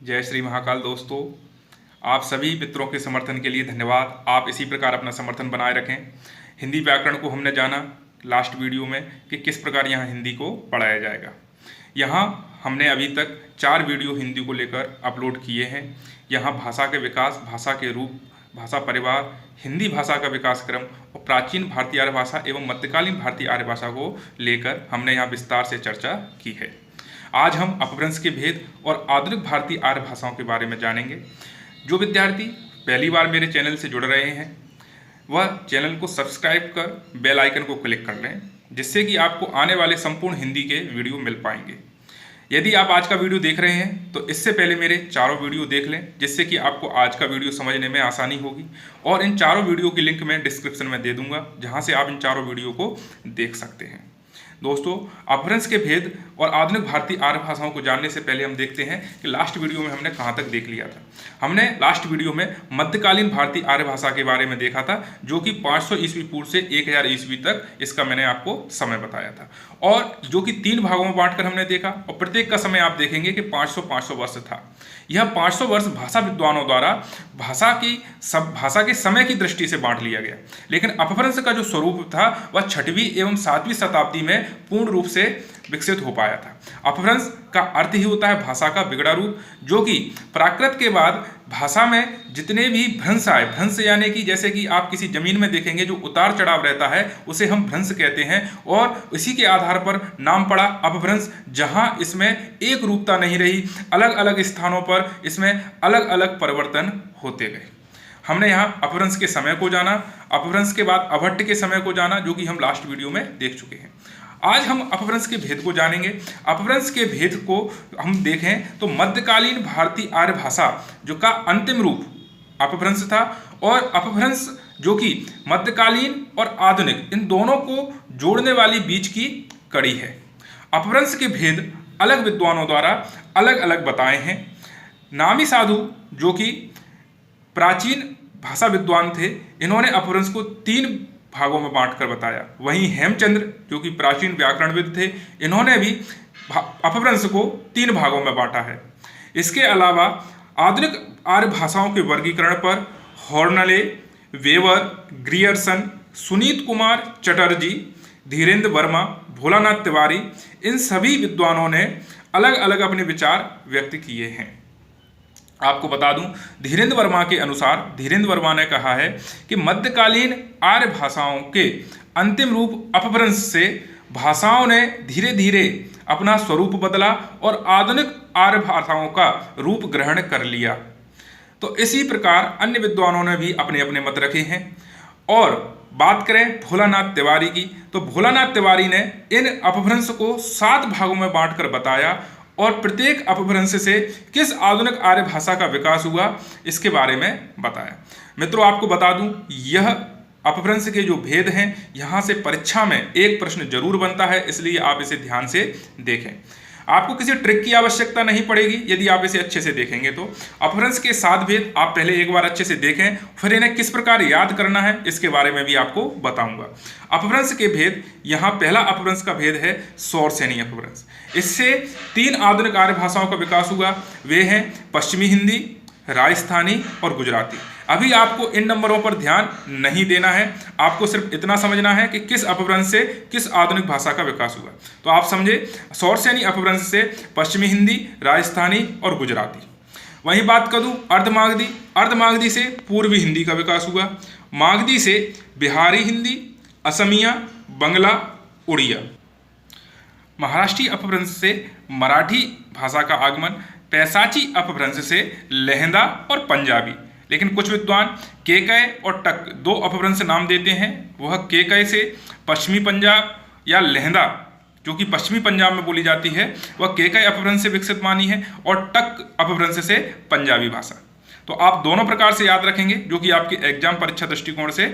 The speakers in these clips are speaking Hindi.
जय श्री महाकाल। दोस्तों, आप सभी मित्रों के समर्थन के लिए धन्यवाद। आप इसी प्रकार अपना समर्थन बनाए रखें। हिंदी व्याकरण को हमने जाना लास्ट वीडियो में कि किस प्रकार यहाँ हिंदी को पढ़ाया जाएगा। यहाँ हमने अभी तक 4 वीडियो हिंदी को लेकर अपलोड किए हैं। यहाँ भाषा के विकास, भाषा के रूप, भाषा परिवार, हिंदी भाषा का विकास क्रम और प्राचीन भारतीय आर्य भाषा एवं मध्यकालीन भारतीय आर्य भाषा को लेकर हमने यहाँ विस्तार से चर्चा की है। आज हम अपभ्रंश के भेद और आधुनिक भारतीय आर्य भाषाओं के बारे में जानेंगे। जो विद्यार्थी पहली बार मेरे चैनल से जुड़ रहे हैं वह चैनल को सब्सक्राइब कर बेल आइकन को क्लिक कर लें, जिससे कि आपको आने वाले संपूर्ण हिंदी के वीडियो मिल पाएंगे। यदि आप आज का वीडियो देख रहे हैं तो इससे पहले मेरे चारों वीडियो देख लें, जिससे कि आपको आज का वीडियो समझने में आसानी होगी। और इन चारों वीडियो की लिंक मैं डिस्क्रिप्शन में दे दूंगा, जहां से आप इन चारों वीडियो को देख सकते हैं। दोस्तों, अपभ्रंश के भेद और आधुनिक भारतीय आर्य भाषाओं को जानने से पहले हम देखते हैं कि लास्ट वीडियो में हमने कहाँ तक देख लिया था। हमने लास्ट वीडियो में मध्यकालीन भारतीय आर्य भाषा के बारे में देखा था, जो कि 500 ईस्वी पूर्व से 1000 ईस्वी तक इसका मैंने आपको समय बताया था, और जो कि 3 भागों में बांटकर हमने देखा। और प्रत्येक का समय आप देखेंगे कि 500 वर्ष था। यह 500 वर्ष भाषा विद्वानों द्वारा भाषा के समय की दृष्टि से बांट लिया गया। लेकिन अपभ्रंश का जो स्वरूप था वह 6वीं एवं 7वीं शताब्दी में पूर्ण रूप से विकसित हो पाया था। अपभ्रंश का अर्थ ही होता है भाषा का बिगड़ा रूप, जो कि प्राकृत के बाद भाषा में जितने भी भ्रंश आए, भ्रंश यानी कि जैसे कि आप किसी जमीन में देखेंगे जो उतार चढ़ाव रहता है उसे हम भ्रंश कहते हैं, और इसी के आधार पर नाम पड़ा अपभ्रंश। जहां इसमें एक रूपता नहीं रही, अलग अलग स्थानों पर इसमें अलग अलग परिवर्तन होते गए। हमने यहाँ अपभ्रंश के समय को जाना, अपभ्रंश के बाद अभट्ट के समय को जाना, जो कि हम लास्ट वीडियो में देख चुके हैं। आज हम अपभ्रंश के भेद को जानेंगे। अपभ्रंश के भेद को हम देखें तो मध्यकालीन भारतीय आर्य भाषा जो का अंतिम रूप अपभ्रंश था, और अपभ्रंश जो कि मध्यकालीन और आधुनिक इन दोनों को जोड़ने वाली बीच की कड़ी है। अपभ्रंश के भेद अलग विद्वानों द्वारा अलग अलग बताए हैं। नामी साधु जो कि प्राचीन भाषा विद्वान थे, इन्होंने अपभ्रंश को 3 भागों में बांटकर बताया। वहीं हेमचंद्र जो कि प्राचीन व्याकरणविद थे, इन्होंने भी अपभ्रंश को 3 भागों में बांटा है। इसके अलावा आधुनिक आर्य भाषाओं के वर्गीकरण पर Hoernle, Weber, Grierson, Sunit Kumar Chatterji, Dhirendra Verma, Bholanath Tiwari, इन सभी विद्वानों ने अलग अलग अपने विचार व्यक्त किए हैं। आपको बता दूं, धीरेन्द्र वर्मा के अनुसार धीरेन्द्र वर्मा ने कहा है कि मध्यकालीन आर्य भाषाओं के अंतिम रूप अपभ्रंश से भाषाओं ने धीरे धीरे अपना स्वरूप बदला और आधुनिक आर्य भाषाओं का रूप ग्रहण कर लिया। तो इसी प्रकार अन्य विद्वानों ने भी अपने अपने मत रखे हैं। और बात करें भोलानाथ तिवारी की, तो भोलानाथ तिवारी ने इन अपभ्रंश को 7 भागों में बांटकर बताया, और प्रत्येक अपभ्रंश से किस आधुनिक आर्य भाषा का विकास हुआ इसके बारे में बताया। मित्रों, आपको बता दूं, यह अपभ्रंश के जो भेद हैं, यहां से परीक्षा में एक प्रश्न जरूर बनता है, इसलिए आप इसे ध्यान से देखें। आपको किसी ट्रिक की आवश्यकता नहीं पड़ेगी यदि आप इसे अच्छे से देखेंगे तो। अपभ्रंश के 7 भेद आप पहले एक बार अच्छे से देखें, फिर इन्हें किस प्रकार याद करना है इसके बारे में भी आपको बताऊंगा। अपभ्रंश के भेद, यहाँ पहला अपभ्रंश का भेद है सौरसेनी अपभ्रंश। इससे 3 आधुनिक आर्य भाषाओं का विकास हुआ। वे हैं पश्चिमी हिंदी, राजस्थानी और गुजराती। अभी आपको इन नंबरों पर ध्यान नहीं देना है, आपको सिर्फ इतना समझना है कि किस अपभ्रंश से किस आधुनिक भाषा का विकास हुआ। तो आप समझे, सौरसेनी अपभ्रंश से पश्चिमी हिंदी, राजस्थानी और गुजराती। वहीं बात करूं अर्धमागधी, अर्धमागधी से पूर्वी हिंदी का विकास हुआ। मागधी से बिहारी हिंदी, असमिया, बंगला, उड़िया। महाराष्ट्रीय अपभ्रंश से मराठी भाषा का आगमन। पैसाची अपभ्रंश से लहंदा और पंजाबी। लेकिन कुछ विद्वान केकय और टक 2 अपभ्रंश नाम देते हैं। वह केकय से पश्चिमी पंजाब या लहंदा जो कि पश्चिमी पंजाब में बोली जाती है, वह केकय अपभ्रंश से विकसित मानी है, और टक अपभ्रंश से पंजाबी भाषा। तो आप दोनों प्रकार से याद रखेंगे, जो कि आपके एग्जाम परीक्षा दृष्टिकोण से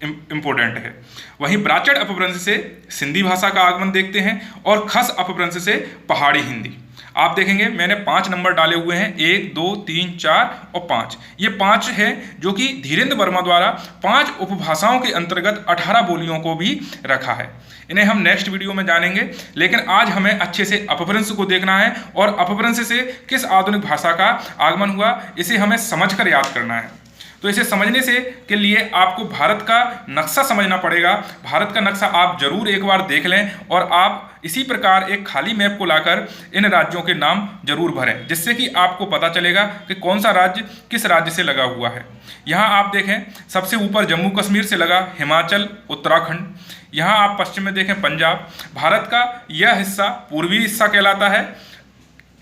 इंपॉर्टेंट है। वहीं ब्राचड़ अपभ्रंश से सिंधी भाषा का आगमन देखते हैं, और खस अपभ्रंश से पहाड़ी हिंदी। आप देखेंगे मैंने 5 नंबर डाले हुए हैं, 1, 2, 3, 4 और 5। ये 5 है जो कि धीरेन्द्र वर्मा द्वारा 5 उपभाषाओं के अंतर्गत 18 बोलियों को भी रखा है। इन्हें हम नेक्स्ट वीडियो में जानेंगे, लेकिन आज हमें अच्छे से अपभ्रंश को देखना है और अपभ्रंश से किस आधुनिक भाषा का आगमन हुआ इसे हमें समझकर याद करना है। तो इसे समझने से के लिए आपको भारत का नक्शा समझना पड़ेगा। भारत का नक्शा आप जरूर एक बार देख लें और आप इसी प्रकार एक खाली मैप को लाकर इन राज्यों के नाम जरूर भरें, जिससे कि आपको पता चलेगा कि कौन सा राज्य किस राज्य से लगा हुआ है। यहाँ आप देखें सबसे ऊपर जम्मू कश्मीर से लगा हिमाचल, उत्तराखंड। यहाँ आप पश्चिम में देखें पंजाब। भारत का यह हिस्सा पूर्वी हिस्सा कहलाता है,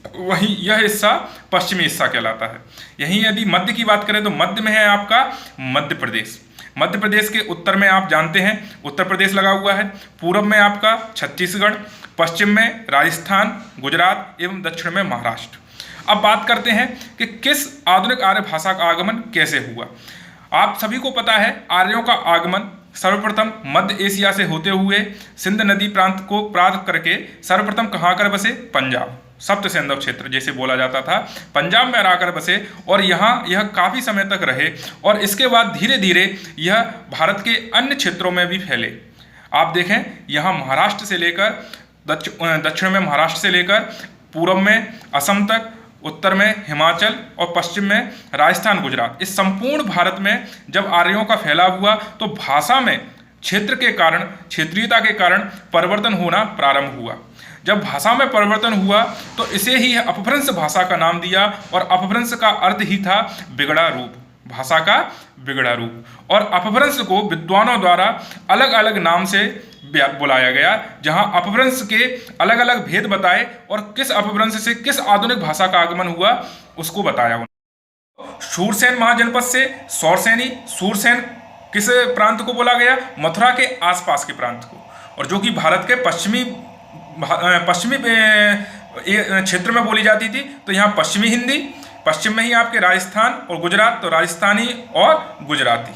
वहीं यह हिस्सा पश्चिमी हिस्सा कहलाता है। यहीं यदि मध्य की बात करें तो मध्य में है आपका मध्य प्रदेश। मध्य प्रदेश के उत्तर में आप जानते हैं उत्तर प्रदेश लगा हुआ है। पूर्व में आपका छत्तीसगढ़, पश्चिम में राजस्थान, गुजरात एवं दक्षिण में महाराष्ट्र। अब बात करते हैं कि किस आधुनिक आर्य भाषा का आगमन कैसे हुआ। आप सभी को पता है आर्यों का आगमन सर्वप्रथम मध्य एशिया से होते हुए सिंध नदी प्रांत को पार करके सर्वप्रथम कहाँ कर बसे? पंजाब, सप्त सिंधु क्षेत्र जैसे बोला जाता था, पंजाब में आकर बसे और यहाँ यह काफ़ी समय तक रहे और इसके बाद धीरे धीरे यह भारत के अन्य क्षेत्रों में भी फैले। आप देखें यहाँ महाराष्ट्र से लेकर दक्षिण में महाराष्ट्र से लेकर पूर्व में असम तक, उत्तर में हिमाचल और पश्चिम में राजस्थान, गुजरात, इस संपूर्ण भारत में जब आर्यों का फैलाव हुआ तो भाषा में क्षेत्र के कारण, क्षेत्रीयता के कारण परिवर्तन होना प्रारंभ हुआ। जब भाषा में परिवर्तन हुआ तो इसे ही अपभ्रंश भाषा का नाम दिया और अपभ्रंश का अर्थ ही था बिगड़ा रूप, भाषा का बिगड़ा रूप। और अपभ्रंश को विद्वानों द्वारा अलग अलग नाम से बुलाया गया, जहां अपभ्रंश के अलग अलग भेद बताए और किस अपभ्रंश से किस आधुनिक भाषा का आगमन हुआ उसको बताया। शूरसेन महाजनपद से सौरसेनी, शूरसेन किस प्रांत को बोला गया? मथुरा के आसपास के प्रांत को, और जो कि भारत के पश्चिमी क्षेत्र में बोली जाती थी। तो यहाँ पश्चिमी हिंदी, पश्चिम में ही आपके राजस्थान और गुजरात, तो राजस्थानी और गुजराती।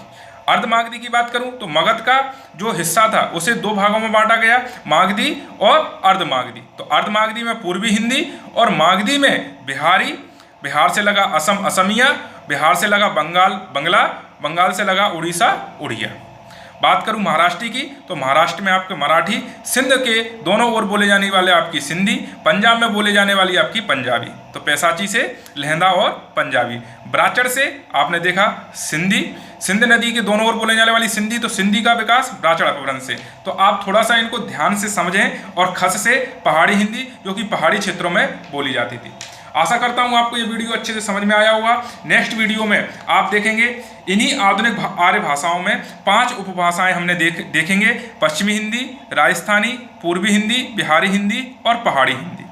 अर्धमागधी की बात करूं तो मगध का जो हिस्सा था उसे 2 भागों में बांटा गया, मागधी और अर्धमागधी। तो अर्धमागधी में पूर्वी हिंदी और मागधी में बिहारी, बिहार से लगा असम असमिया, बिहार से लगा बंगाल बंगला, बंगाल से लगा उड़ीसा उड़िया। बात करूं महाराष्ट्र की तो महाराष्ट्र में आपके मराठी, सिंध के दोनों ओर बोले जाने वाले आपकी सिंधी, पंजाब में बोले जाने वाली आपकी पंजाबी, तो पैसाची से लहंदा और पंजाबी। ब्राचड़ से आपने देखा सिंधी, सिंध नदी के दोनों ओर बोले जाने वाली सिंधी, तो सिंधी का विकास ब्राचड़ अपभ्रंश से। तो आप थोड़ा सा इनको ध्यान से समझें। और खस से पहाड़ी हिंदी, जो कि पहाड़ी क्षेत्रों में बोली जाती थी। आशा करता हूं आपको ये वीडियो अच्छे से समझ में आया होगा। नेक्स्ट वीडियो में आप देखेंगे इन्हीं आधुनिक आर्य भाषाओं में 5 उपभाषाएं हमने देखेंगे, पश्चिमी हिंदी, राजस्थानी, पूर्वी हिंदी, बिहारी हिंदी और पहाड़ी हिंदी।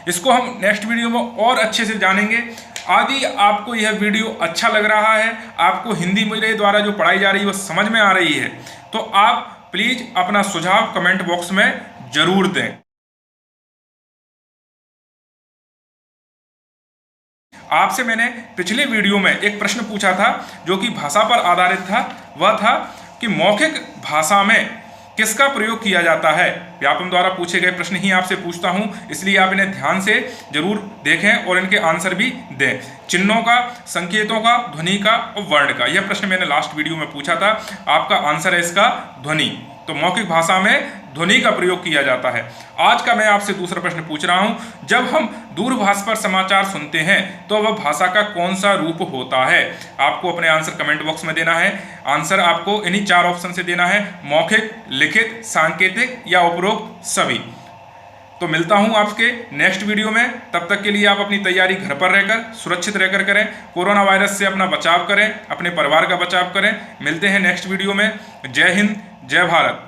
इसको हम नेक्स्ट वीडियो में और अच्छे से जानेंगे। यदि आपको यह वीडियो अच्छा लग रहा है, आपको हिंदी मेरे द्वारा जो पढ़ाई जा रही है वो समझ में आ रही है, तो आप प्लीज़ अपना सुझाव कमेंट बॉक्स में जरूर दें। आपसे मैंने पिछले वीडियो में एक प्रश्न पूछा था जो कि भाषा पर आधारित था। वह था कि मौखिक भाषा में किसका प्रयोग किया जाता है। व्यापम द्वारा पूछे गए प्रश्न ही आपसे पूछता हूं, इसलिए आप इन्हें ध्यान से जरूर देखें और इनके आंसर भी दें। चिन्हों का, संकेतों का, ध्वनि का और वर्ण का, यह प्रश्न मैंने लास्ट वीडियो में पूछा था। आपका आंसर है इसका ध्वनि। तो मौखिक भाषा में ध्वनि का प्रयोग किया जाता है। आज का मैं आपसे दूसरा प्रश्न पूछ रहा हूं, जब हम दूरभाष पर समाचार सुनते हैं तो वह भाषा का कौन सा रूप होता है। आपको अपने आंसर कमेंट बॉक्स में देना है। आंसर आपको इन्हीं 4 ऑप्शन से देना है, मौखिक, लिखित, सांकेतिक या उपरोक्त सभी। तो मिलता हूं आपके नेक्स्ट वीडियो में। तब तक के लिए आप अपनी तैयारी घर पर रहकर सुरक्षित रहकर करें। कोरोना वायरस से अपना बचाव करें, अपने परिवार का बचाव करें। मिलते हैं नेक्स्ट वीडियो में। जय हिंद, जय भारत।